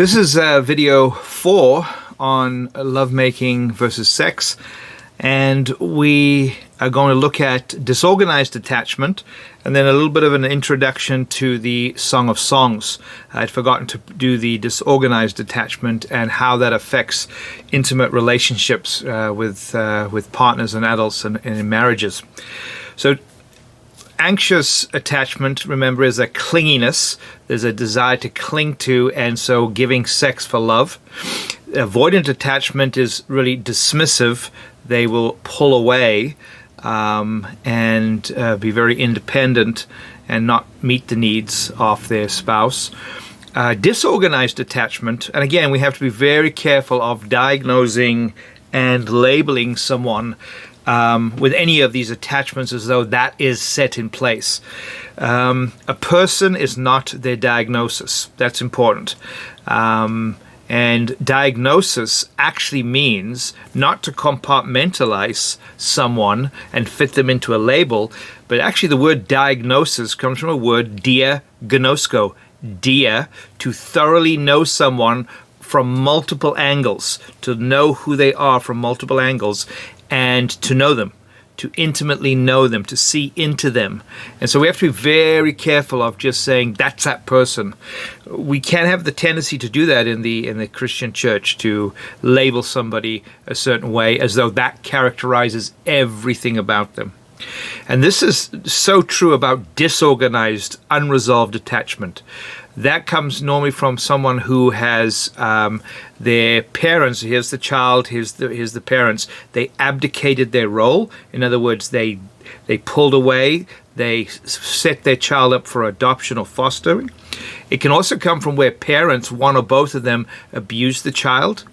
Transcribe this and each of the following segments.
This is video 4 on lovemaking versus sex, and we are going to look at disorganized attachment and then a little bit of an introduction to the Song of Songs. I'd forgotten to do the disorganized attachment and how that affects intimate relationships with partners and adults and in marriages. So anxious attachment, remember, is a clinginess. There's a desire to cling to, and so giving sex for love. Avoidant attachment is really dismissive. They will pull away and be very independent and not meet the needs of their spouse. Disorganized attachment, and again, we have to be very careful of diagnosing and labeling someone with any of these attachments as though that is set in place. A person is not their diagnosis. That's important. And diagnosis actually means not to compartmentalize someone and fit them into a label, but actually the word diagnosis comes from a word diagnosko, dia, to thoroughly know someone from multiple angles, to know who they are from multiple angles, and to know them, to intimately know them, to see into them. And so we have to be very careful of just saying, that's that person. We can have the tendency to do that in the Christian church, to label somebody a certain way as though that characterizes everything about them. And this is so true about disorganized, unresolved attachment. That comes normally from someone who has their parents. Here's the child, here's the parents. They abdicated their role. In other words, they pulled away. They set their child up for adoption or fostering. It can also come from where parents, one or both of them, abuse the child.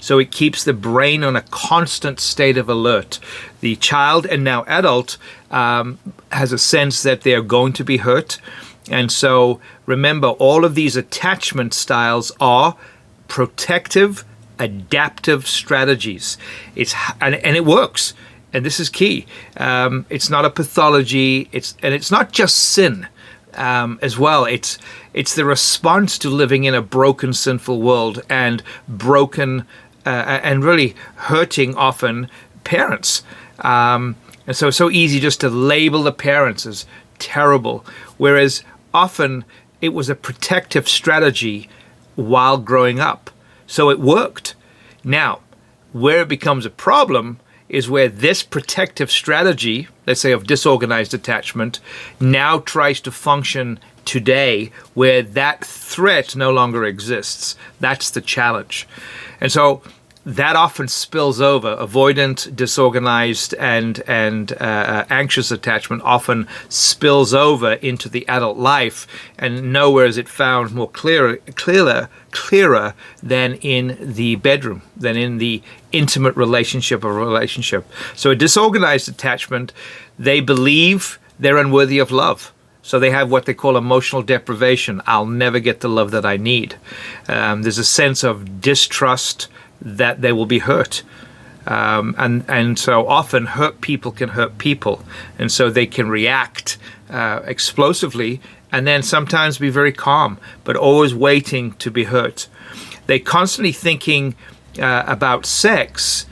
So it keeps the brain on a constant state of alert. The child, and now adult, has a sense that they are going to be hurt. And so remember, all of these attachment styles are protective, adaptive strategies. And it works. And this is key. It's not a pathology. It's not just sin as well. It's the response to living in a broken, sinful world and broken and really hurting often parents. And so it's so easy just to label the parents as terrible, whereas often it was a protective strategy while growing up. So it worked. Now, where it becomes a problem is where this protective strategy, let's say of disorganized attachment, now tries to function today where that threat no longer exists. That's the challenge. And so that often spills over. Avoidant, disorganized, and anxious attachment often spills over into the adult life, and nowhere is it found more clearer than in the bedroom, than in the intimate relationship or relationship. So a disorganized attachment, they believe they're unworthy of love. So they have what they call emotional deprivation. I'll never get the love that I need. There's a sense of distrust that they will be hurt. And so often hurt people can hurt people. And so they can react explosively and then sometimes be very calm, but always waiting to be hurt. They're constantly thinking about sex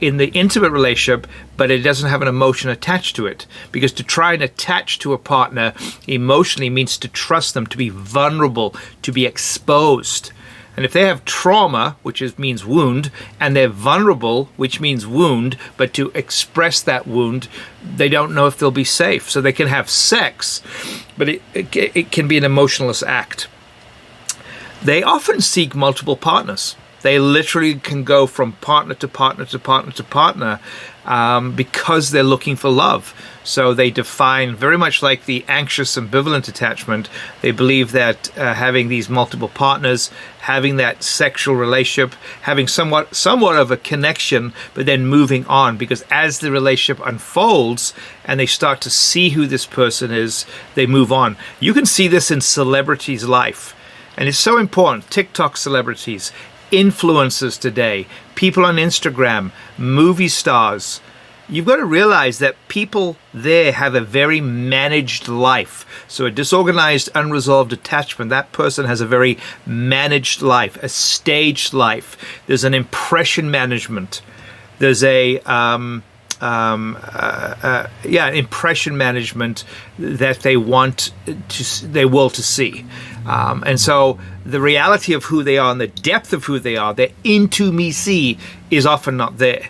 in the intimate relationship, but it doesn't have an emotion attached to it. Because to try and attach to a partner emotionally means to trust them, to be vulnerable, to be exposed. And if they have trauma, which means wound, and they're vulnerable, which means wound, but to express that wound, they don't know if they'll be safe. So they can have sex, but it can be an emotionless act. They often seek multiple partners. They literally can go from partner to partner to partner to partner because they're looking for love. So they define, very much like the anxious ambivalent attachment, they believe that having these multiple partners, having that sexual relationship, having somewhat of a connection, but then moving on, because as the relationship unfolds and they start to see who this person is, they move on. You can see this in celebrities' life, and it's so important. TikTok celebrities, influencers today, people on Instagram, movie stars, you've got to realize that people there have a very managed life. So a disorganized, unresolved attachment, that person has a very managed life, a staged life. There's an impression management. There's impression management that they want they will to see. And so the reality of who they are and the depth of who they are, their intimacy, is often not there.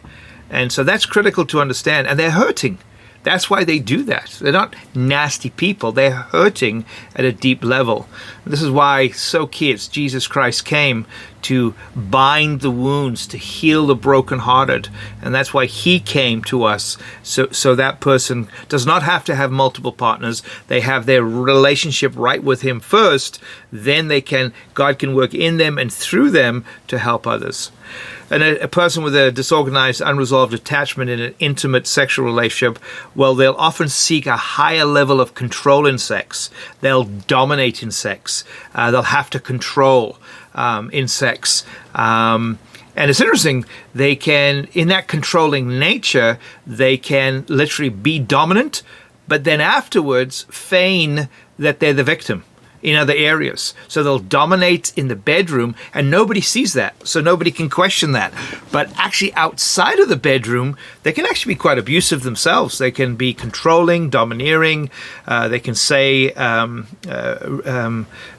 And so that's critical to understand. And they're hurting. That's why they do that. They're not nasty people. They're hurting at a deep level. This is why so key it's Jesus Christ came to bind the wounds, to heal the brokenhearted. And that's why he came to us, so that person does not have to have multiple partners. They have their relationship right with him first. Then God can work in them and through them to help others. And a person with a disorganized, unresolved attachment in an intimate sexual relationship, well, they'll often seek a higher level of control in sex. They'll dominate in sex. They'll have to control in sex. And it's interesting, they can, in that controlling nature, they can literally be dominant, but then afterwards feign that they're the victim in other areas. So they'll dominate in the bedroom and nobody sees that. So nobody can question that. But actually outside of the bedroom, they can actually be quite abusive themselves. They can be controlling, domineering. They can say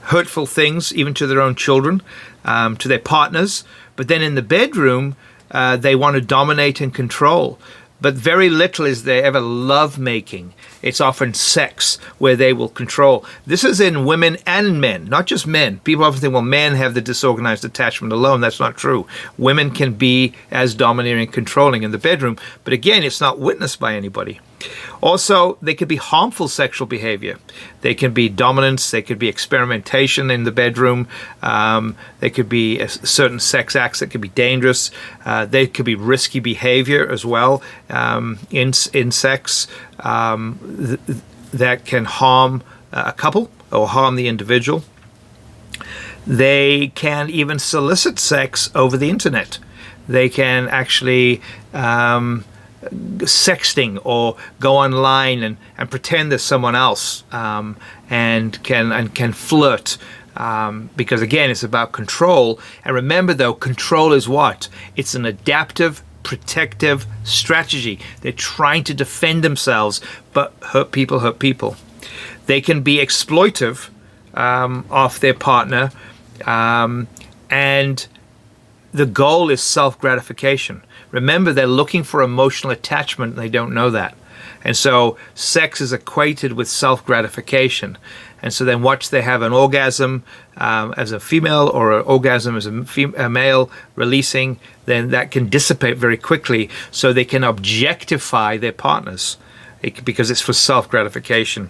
hurtful things even to their own children, to their partners. But then in the bedroom, they want to dominate and control. But very little is there ever lovemaking. It's often sex where they will control. This is in women and men, not just men. People often think, well, men have the disorganized attachment alone. That's not true. Women can be as domineering and controlling in the bedroom. But again, it's not witnessed by anybody. Also, they could be harmful sexual behavior. They can be dominance. They could be experimentation in the bedroom. They could be certain sex acts that could be dangerous. They could be risky behavior as well in sex that can harm a couple or harm the individual. They can even solicit sex over the internet. They can actually sexting or go online and pretend there's someone else and can flirt because again it's about control. And remember though, control is what? It's an adaptive, protective strategy. They're trying to defend themselves, but hurt people. They can be exploitive of their partner, and the goal is self-gratification. Remember, they're looking for emotional attachment and they don't know that. And so sex is equated with self-gratification. And so then once they have an orgasm as a female or an orgasm as a male releasing, then that can dissipate very quickly so they can objectify their partners because it's for self-gratification.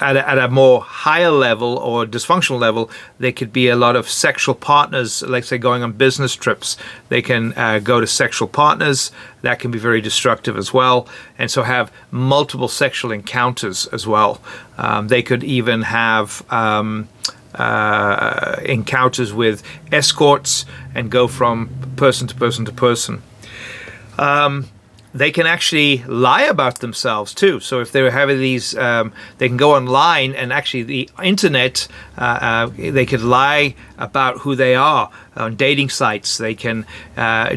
At a more higher level or dysfunctional level, there could be a lot of sexual partners, like say going on business trips. They can go to sexual partners. That can be very destructive as well. And so have multiple sexual encounters as well. They could even have encounters with escorts and go from person to person to person. They can actually lie about themselves too. So if they're having these, they can go online and actually the internet, they could lie about who they are on dating sites. They can,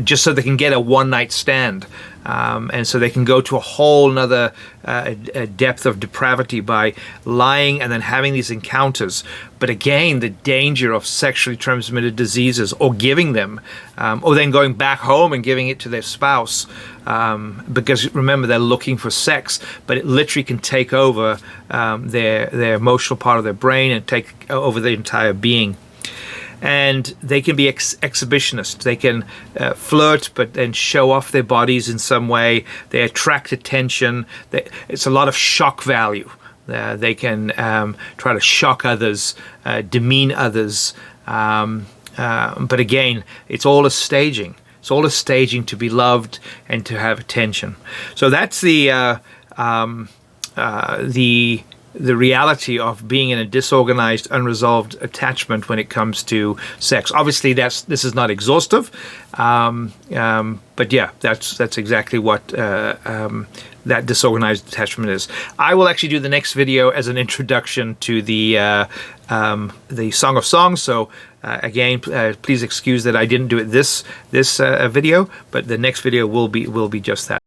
just so they can get a one-night stand. And so they can go to a whole nother depth of depravity by lying and then having these encounters. But again, the danger of sexually transmitted diseases or giving them, or then going back home and giving it to their spouse. Because remember, they're looking for sex, but it literally can take over their emotional part of their brain and take over the entire being. And they can be exhibitionists. They can flirt, but then show off their bodies in some way. They attract attention. It's a lot of shock value. They can try to shock others, demean others. But again, it's all a staging. It's all a staging to be loved and to have attention. So that's the the reality of being in a disorganized, unresolved attachment when it comes to sex. Obviously, this is not exhaustive, but yeah, that's exactly what that disorganized attachment is. I will actually do the next video as an introduction to the Song of Songs. So again, please excuse that I didn't do it this video, but the next video will be just that.